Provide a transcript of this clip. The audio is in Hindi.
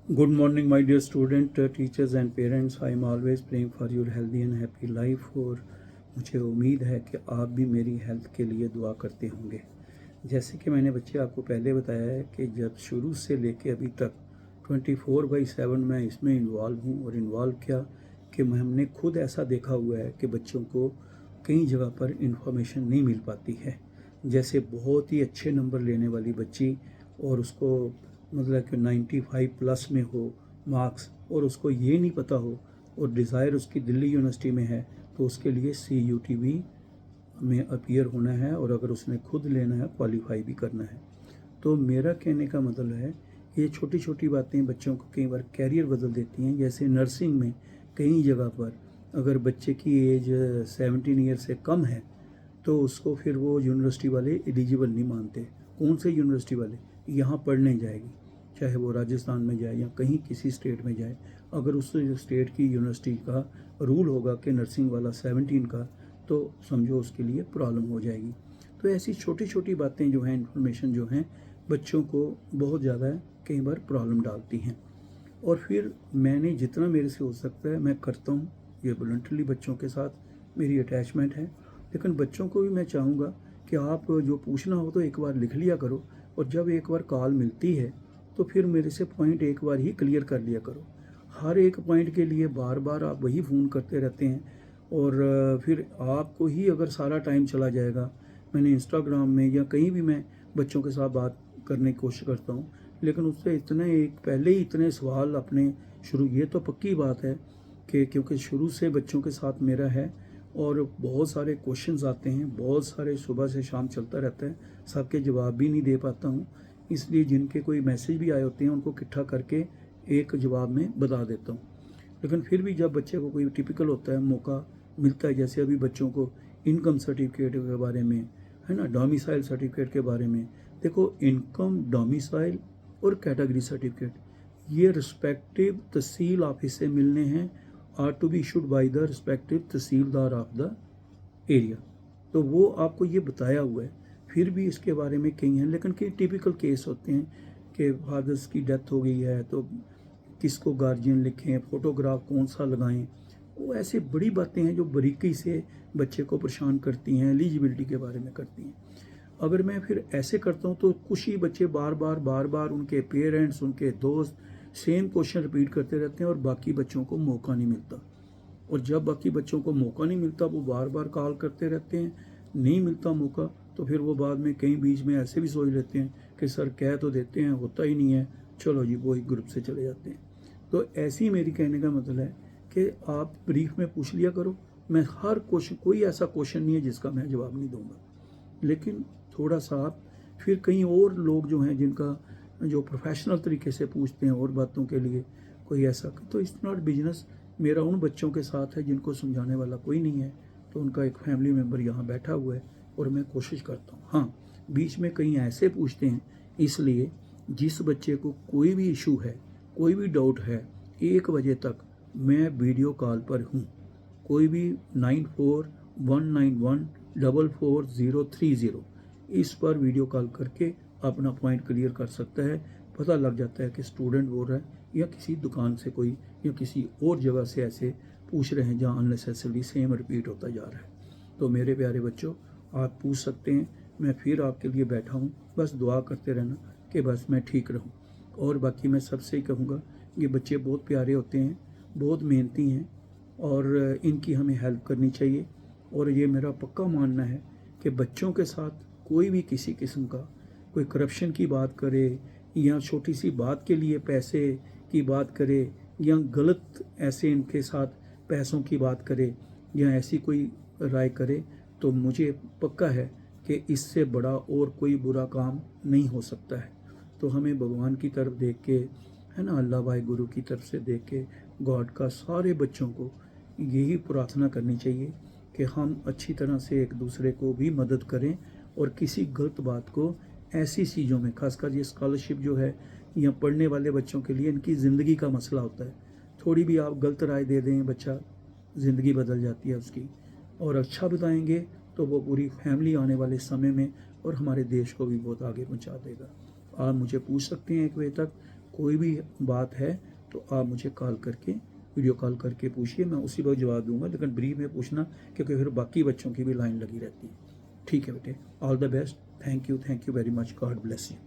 Good morning, my dear student, teachers and parents. I am always praying for your healthy and happy life और मुझे उम्मीद है कि आप भी मेरी हेल्थ के लिए दुआ करते होंगे। जैसे कि मैंने बच्चे आपको पहले बताया है कि जब शुरू से लेके अभी तक 24/7 मैं इसमें इन्वॉल्व हूँ। और इन्वॉल्व क्या कि हमने खुद ऐसा देखा हुआ है कि बच्चों को कई जगह पर इंफॉर्मेशन नहीं मिल पाती है। जैसे बहुत ही अच्छे नंबर लेने वाली बच्ची और उसको मतलब कि 95 प्लस में हो मार्क्स, और उसको ये नहीं पता हो और डिज़ायर उसकी दिल्ली यूनिवर्सिटी में है, तो उसके लिए CUTV में अपीयर होना है और अगर उसने खुद लेना है क्वालिफाई भी करना है। तो मेरा कहने का मतलब है ये छोटी छोटी बातें बच्चों को कई बार कैरियर बदल देती हैं। जैसे नर्सिंग में कई जगह पर अगर बच्चे की एज 17 ईयर से कम है तो उसको फिर वो यूनिवर्सिटी वाले एलिजिबल नहीं मानते। कौन से यूनिवर्सिटी वाले? यहाँ पढ़ने जाएगी, चाहे वो राजस्थान में जाए या कहीं किसी स्टेट में जाए, अगर उस स्टेट की यूनिवर्सिटी का रूल होगा कि नर्सिंग वाला 17 का, तो समझो उसके लिए प्रॉब्लम हो जाएगी। तो ऐसी छोटी छोटी बातें जो हैं, इन्फॉर्मेशन जो हैं, बच्चों को बहुत ज़्यादा कई बार प्रॉब्लम डालती हैं। और फिर मैंने जितना मेरे से हो सकता है मैं करता हूँ। ये वॉलंटरली बच्चों के साथ मेरी अटैचमेंट है। लेकिन बच्चों को भी मैं चाहूँगा कि आप जो पूछना हो तो एक बार लिख लिया करो, और जब एक बार कॉल मिलती है तो फिर मेरे से पॉइंट एक बार ही क्लियर कर लिया करो। हर एक पॉइंट के लिए बार बार आप वही फ़ोन करते रहते हैं और फिर आपको ही अगर सारा टाइम चला जाएगा। मैंने इंस्टाग्राम में या कहीं भी मैं बच्चों के साथ बात करने की कोशिश करता हूँ, लेकिन उससे इतने एक पहले ही इतने सवाल अपने शुरू, ये तो पक्की बात है कि क्योंकि शुरू से बच्चों के साथ मेरा है और बहुत सारे क्वेश्चंस आते हैं, बहुत सारे सुबह से शाम चलता रहता है, सबके जवाब भी नहीं दे पाता हूँ। इसलिए जिनके कोई मैसेज भी आए होते हैं उनको इकट्ठा करके एक जवाब में बता देता हूँ। लेकिन फिर भी जब बच्चे को कोई टिपिकल होता है, मौका मिलता है, जैसे अभी बच्चों को इनकम सर्टिफिकेट के बारे में है ना, डोमिसाइल सर्टिफिकेट के बारे में, देखो इनकम, डोमिसाइल और कैटेगरी सर्टिफिकेट ये रिस्पेक्टिव तहसील ऑफिस से मिलने हैं, are to be issued by the respective tehsildar of the area. तो वो आपको ये बताया हुआ है। फिर भी इसके बारे में कई हैं, लेकिन कई टिपिकल केस होते हैं कि फादर्स की डेथ हो गई है तो किसको गार्जियन लिखें, फ़ोटोग्राफ कौन सा लगाएं। वो ऐसी बड़ी बातें हैं जो बारीकी से बच्चे को परेशान करती हैं, एलिजिबिलिटी के बारे में करती हैं। अगर मैं फिर ऐसे करता हूँ तो कुछ ही बच्चे बार बार उनके पेरेंट्स, उनके दोस्त सेम क्वेश्चन रिपीट करते रहते हैं और बाकी बच्चों को मौका नहीं मिलता। और जब बाकी बच्चों को मौका नहीं मिलता, वो बार बार कॉल करते रहते हैं, नहीं मिलता मौका, तो फिर वो बाद में कई बीच में ऐसे भी सोच लेते हैं कि सर कह तो देते हैं, होता ही नहीं है, चलो जी वो ही ग्रुप से चले जाते हैं। तो ऐसी मेरी कहने का मतलब है कि आप ब्रीफ में पूछ लिया करो। मैं हर क्वेश्चन, कोई ऐसा क्वेश्चन नहीं है जिसका मैं जवाब नहीं दूंगा, लेकिन थोड़ा सा आप फिर कहीं और लोग जो हैं जिनका जो प्रोफेशनल तरीके से पूछते हैं और बातों के लिए कोई ऐसा, तो इट्स नॉट बिजनेस। मेरा उन बच्चों के साथ है जिनको समझाने वाला कोई नहीं है, तो उनका एक फैमिली मेम्बर यहाँ बैठा हुआ है और मैं कोशिश करता हूँ। हाँ, बीच में कहीं ऐसे पूछते हैं, इसलिए जिस बच्चे को कोई भी इशू है, कोई भी डाउट है, 1 बजे तक मैं वीडियो कॉल पर हूँ। कोई भी 9419144030 इस पर वीडियो कॉल करके अपना पॉइंट क्लियर कर सकता है। पता लग जाता है कि स्टूडेंट बोल रहा है या किसी दुकान से कोई या किसी और जगह से ऐसे पूछ रहे हैं जहाँ अननेसेसरी सेम रिपीट होता जा रहा है। तो मेरे प्यारे बच्चों, आप पूछ सकते हैं, मैं फिर आपके लिए बैठा हूँ। बस दुआ करते रहना कि बस मैं ठीक रहूँ। और बाकी मैं सबसे ही कहूँगा, ये बच्चे बहुत प्यारे होते हैं, बहुत मेहनती हैं और इनकी हमें हेल्प करनी चाहिए। और ये मेरा पक्का मानना है कि बच्चों के साथ कोई भी किसी किस्म का कोई करप्शन की बात करे या छोटी सी बात के लिए पैसे की बात करे या गलत ऐसे इनके साथ पैसों की बात करे या ऐसी कोई राय करे, तो मुझे पक्का है कि इससे बड़ा और कोई बुरा काम नहीं हो सकता है। तो हमें भगवान की तरफ देख के, है ना, अल्लाह भाई गुरु की तरफ से देख के, गॉड का सारे बच्चों को यही प्रार्थना करनी चाहिए कि हम अच्छी तरह से एक दूसरे को भी मदद करें और किसी गलत बात को, ऐसी चीज़ों में खासकर ये स्कॉलरशिप जो है या पढ़ने वाले बच्चों के लिए इनकी ज़िंदगी का मसला होता है। थोड़ी भी आप गलत राय दे दें, बच्चा ज़िंदगी बदल जाती है उसकी। और अच्छा बताएंगे तो वो पूरी फैमिली आने वाले समय में और हमारे देश को भी बहुत आगे पहुंचा देगा। आप मुझे पूछ सकते हैं 1 बजे तक, कोई भी बात है तो आप मुझे कॉल करके, वीडियो कॉल करके पूछिए, मैं उसी वक्त जवाब दूंगा, लेकिन ब्रीफ में पूछना, क्योंकि फिर बाकी बच्चों की भी लाइन लगी रहती है। ठीक है बेटे, all the best, thank you very much, God bless you.